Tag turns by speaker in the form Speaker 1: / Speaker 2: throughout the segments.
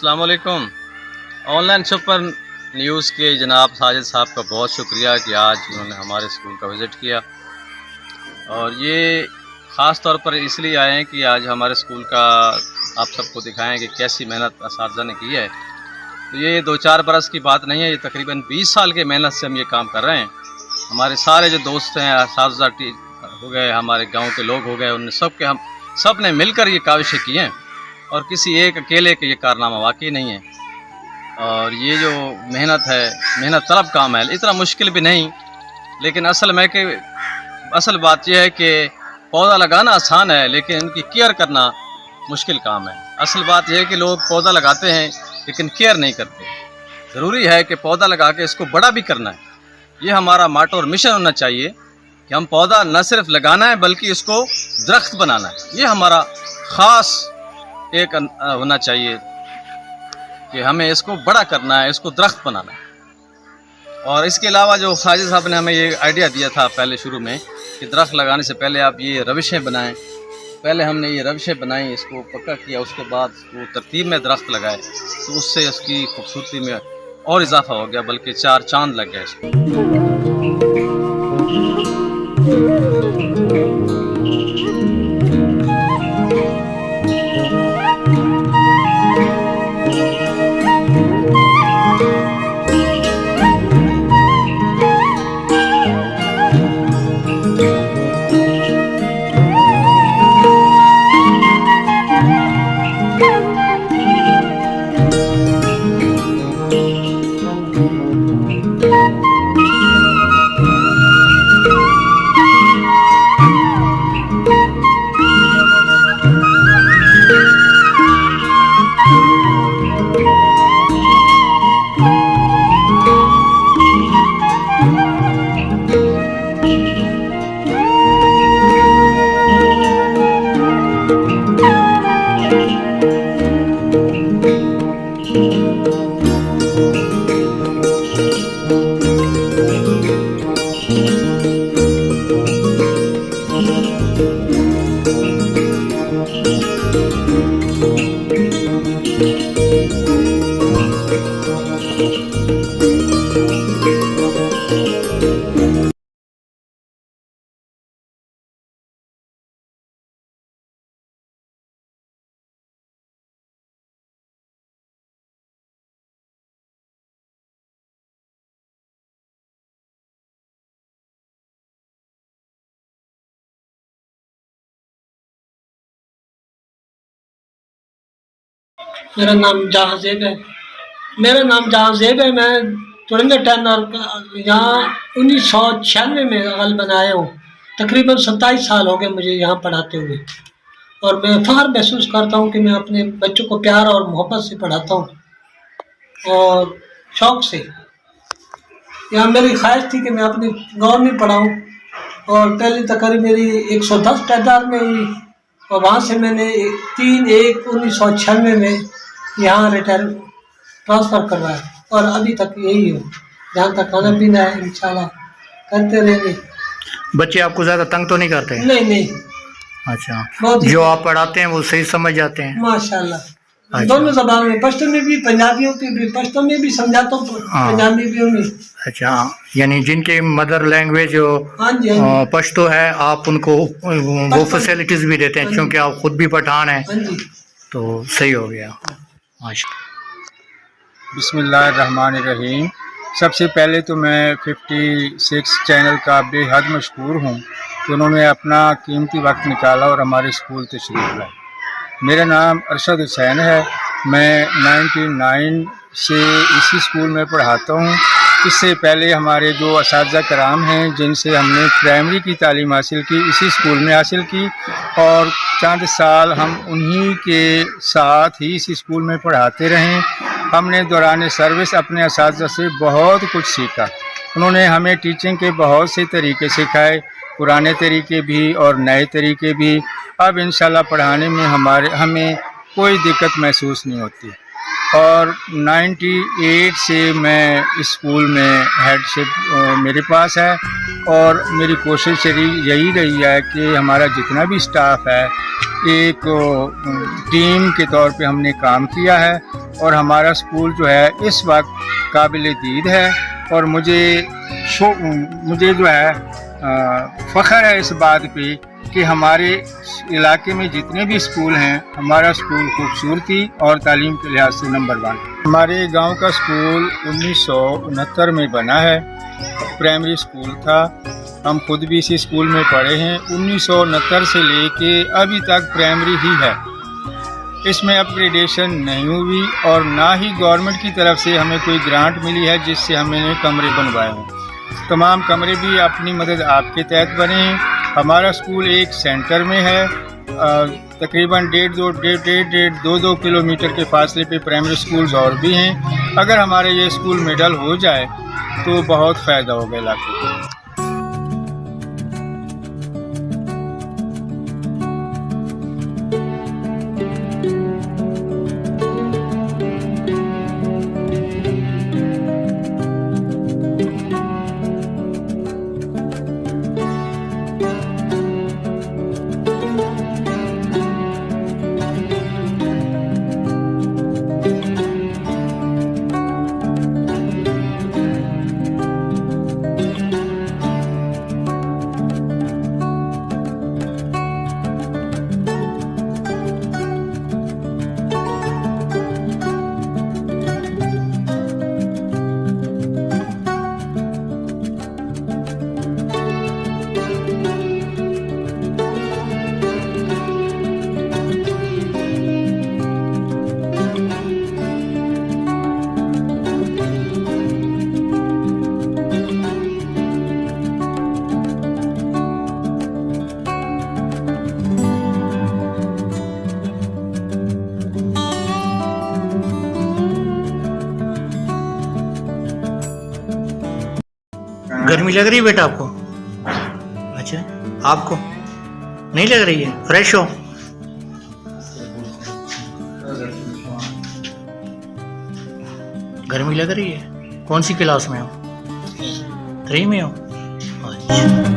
Speaker 1: अस्सलाम वालेकुम। Online super news के जनाब साजिद साहब का बहुत शुक्रिया कि आज उन्होंने हमारे स्कूल का विज़िट किया, और ये ख़ास तौर पर इसलिए आए हैं कि आज हमारे स्कूल का आप सबको दिखाएं कि कैसी मेहनत असातिज़ा ने की है। तो ये 2-4 बरस की बात नहीं है, ये तकरीबन 20 साल की मेहनत से हम ये काम कर रहे हैं। हमारे सारे जो दोस्त हैं, असातिज़ा हो गए, हमारे गाँव के लोग हो गए, उन सब ने मिलकर ये काविशें की हैं, और किसी एक अकेले के ये कारनामा वाकई नहीं है। और ये जो मेहनत है, मेहनत तलब काम है, इतना मुश्किल भी नहीं, लेकिन असल बात यह है कि पौधा लगाना आसान है लेकिन इनकी केयर करना मुश्किल काम है। असल बात यह है कि लोग पौधा लगाते हैं लेकिन केयर नहीं करते। ज़रूरी है कि पौधा लगा के इसको बड़ा भी करना है। ये हमारा माटो और मिशन होना चाहिए कि हम पौधा न सिर्फ लगाना है बल्कि इसको दरख्त बनाना है। ये हमारा ख़ास एक होना चाहिए कि हमें इसको बड़ा करना है, इसको दरख्त बनाना है। और इसके अलावा जो साजिद साहब ने हमें ये आइडिया दिया था पहले शुरू में कि दरख्त लगाने से पहले आप ये रविशें बनाएं, पहले हमने ये रविशें बनाई, इसको पक्का किया, उसके बाद वो तरतीब में दरख्त लगाए, तो उससे इसकी खूबसूरती में और इजाफा हो गया, बल्कि 4 चांद लग गए इसको।
Speaker 2: मेरा नाम जहाज़ेब है। मैं तुरंगे टर्नर यहाँ 1996 में गल बनाया हूँ। तकरीबन 27 साल हो गए मुझे यहाँ पढ़ाते हुए, और मैं फ़ख्र महसूस करता हूँ कि मैं अपने बच्चों को प्यार और मोहब्बत से पढ़ाता हूँ और शौक़ से। यहाँ मेरी ख्वाहिश थी कि मैं अपने गाँव में पढ़ाऊँ, और पहली तकरीब मेरी 110 तादाद में हुई, और वहाँ से मैंने 3/1/1996 में यहाँ रिटायर ट्रांसफ़र करवाया, और अभी तक यही हो। जहाँ तक खाना पीना है इंशाल्लाह करते रहेंगे।
Speaker 3: बच्चे आपको ज़्यादा तंग तो नहीं करते हैं?
Speaker 2: नहीं।
Speaker 3: अच्छा, जो आप पढ़ाते हैं वो सही समझ जाते हैं?
Speaker 2: माशाल्लाह।
Speaker 3: अच्छा।
Speaker 2: दोनों ज़बान में, पश्तो में भी, पंजाबियों की भी, पश्तो में भी समझाता हूँ, पंजाबी भी में।
Speaker 3: अच्छा, यानी जिनके मदर लैंग्वेज पश्तो है, आप उनको वो फैसिलिटीज़ भी देते हैं क्योंकि आप खुद भी पठान हैं, तो सही हो गया।
Speaker 4: बिस्मिल्लाहिर्रहमानिर्रहीम। सबसे पहले तो मैं 56 चैनल का बेहद मशहूर हूँ कि उन्होंने अपना कीमती वक्त निकाला और हमारे स्कूल तशरीफ़ लाए। मेरा नाम अरशद हुसैन है। मैं 99 से इसी स्कूल में पढ़ाता हूँ। इससे पहले हमारे जो असातिज़ा कराम हैं जिनसे हमने प्राइमरी की तालीम हासिल की, इसी स्कूल में हासिल की, और चंद साल हम उन्हीं के साथ ही इसी स्कूल में पढ़ाते रहें। हमने दौरान सर्विस अपने असातिज़ा से बहुत कुछ सीखा। उन्होंने हमें टीचिंग के बहुत से तरीके सिखाए, पुराने तरीके भी और नए तरीके भी। अब इंशाल्लाह पढ़ाने में हमें कोई दिक्कत महसूस नहीं होती। और 98 से मैं इस स्कूल में हेडशिप मेरे पास है, और मेरी कोशिश यही रही है कि हमारा जितना भी स्टाफ है एक टीम के तौर पे हमने काम किया है, और हमारा स्कूल जो है इस वक्त काबिल दीद है। और मुझे जो है फ़ख्र है इस बात पे कि हमारे इलाके में जितने भी स्कूल हैं, हमारा स्कूल खूबसूरती और तालीम के लिहाज से नंबर 1। हमारे गांव का स्कूल 1969 में बना है, प्राइमरी स्कूल था। हम खुद भी इसी स्कूल में पढ़े हैं। 1969 से लेके अभी तक प्राइमरी ही है, इसमें अपग्रेडेशन नहीं हुई और ना ही गवर्नमेंट की तरफ से हमें कोई ग्रांट मिली है जिससे हमने कमरे बनवाए हों। तमाम कमरे भी अपनी मदद आपके तहत बने हैं। हमारा स्कूल एक सेंटर में है, तकरीबन 1.5-2 किलोमीटर के फासले पे प्राइमरी स्कूल्स और भी हैं। अगर हमारे ये स्कूल मिडल हो जाए तो बहुत फ़ायदा होगा इलाके को।
Speaker 3: गर्मी लग रही है बेटा आपको? अच्छा, आपको नहीं लग रही है? फ्रेश हो? गर्मी लग रही है? कौन सी क्लास में हो? 3 में हो? अच्छा।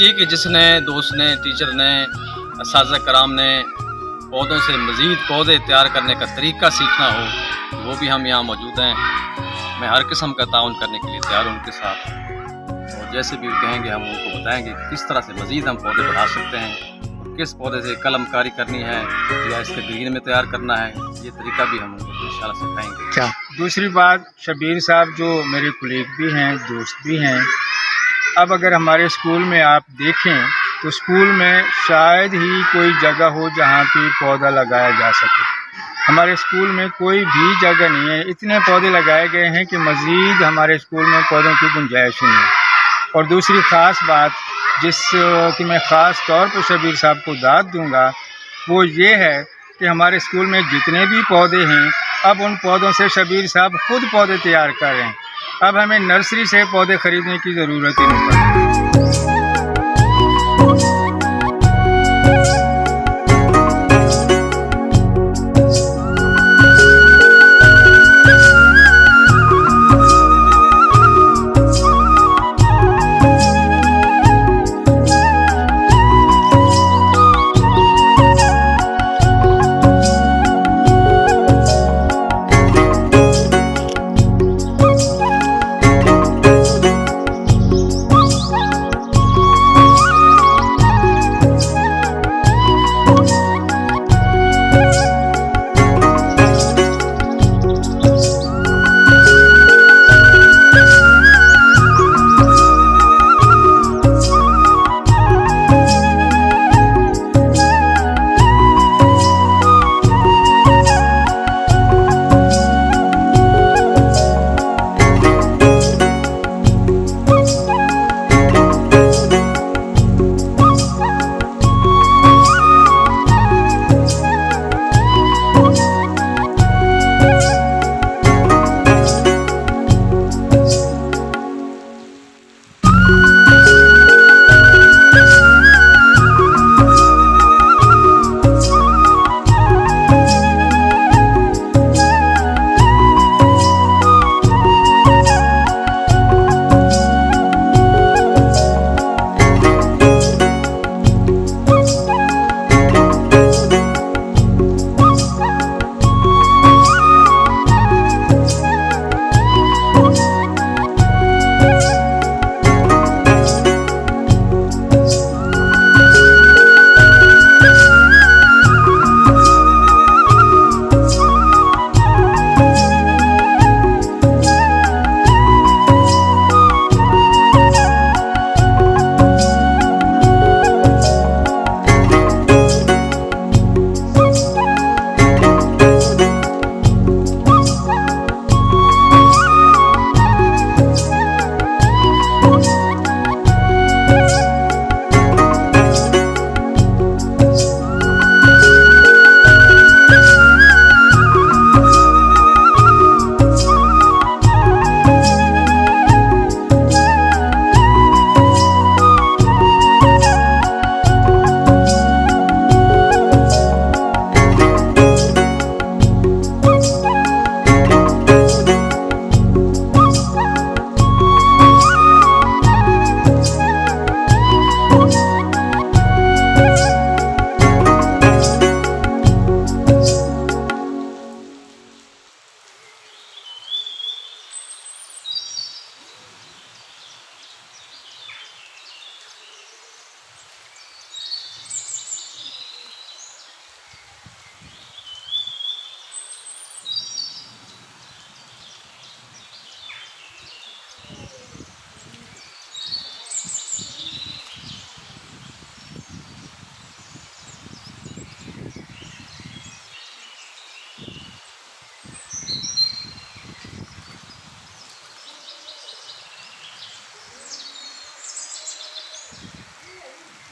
Speaker 1: ये कि जिसने दोस्त ने, टीचर ने, असातिज़ा कराम ने पौधों से मज़ीद पौधे तैयार करने का तरीका सीखना हो, तो वो भी हम यहाँ मौजूद हैं। मैं हर किस्म का ताउन करने के लिए तैयार हूँ उनके साथ, और जैसे भी कहेंगे हम उनको बताएंगे कि किस तरह से मज़ीद हम पौधे बढ़ा सकते हैं, किस पौधे से कलमकारी करनी है या इसके ग्रीन में तैयार करना है, ये तरीका भी हम उनको इंशाल्लाह सिखाएंगे।
Speaker 3: क्या
Speaker 4: दूसरी बात, शबीर साहब जो मेरे कुलीग भी हैं, दोस्त भी हैं, अब अगर हमारे स्कूल में आप देखें तो स्कूल में शायद ही कोई जगह हो जहाँ पे पौधा लगाया जा सके। हमारे स्कूल में कोई भी जगह नहीं है, इतने पौधे लगाए गए हैं कि मज़ीद हमारे स्कूल में पौधों की गुंजाइश नहीं है। और दूसरी ख़ास बात जिस कि मैं ख़ास तौर पर शबीर साहब को दाद दूंगा, वो ये है कि हमारे स्कूल में जितने भी पौधे हैं, अब उन पौधों से शबीर साहब खुद पौधे तैयार कर रहे हैं। अब हमें नर्सरी से पौधे ख़रीदने की ज़रूरत ही नहीं पड़ती।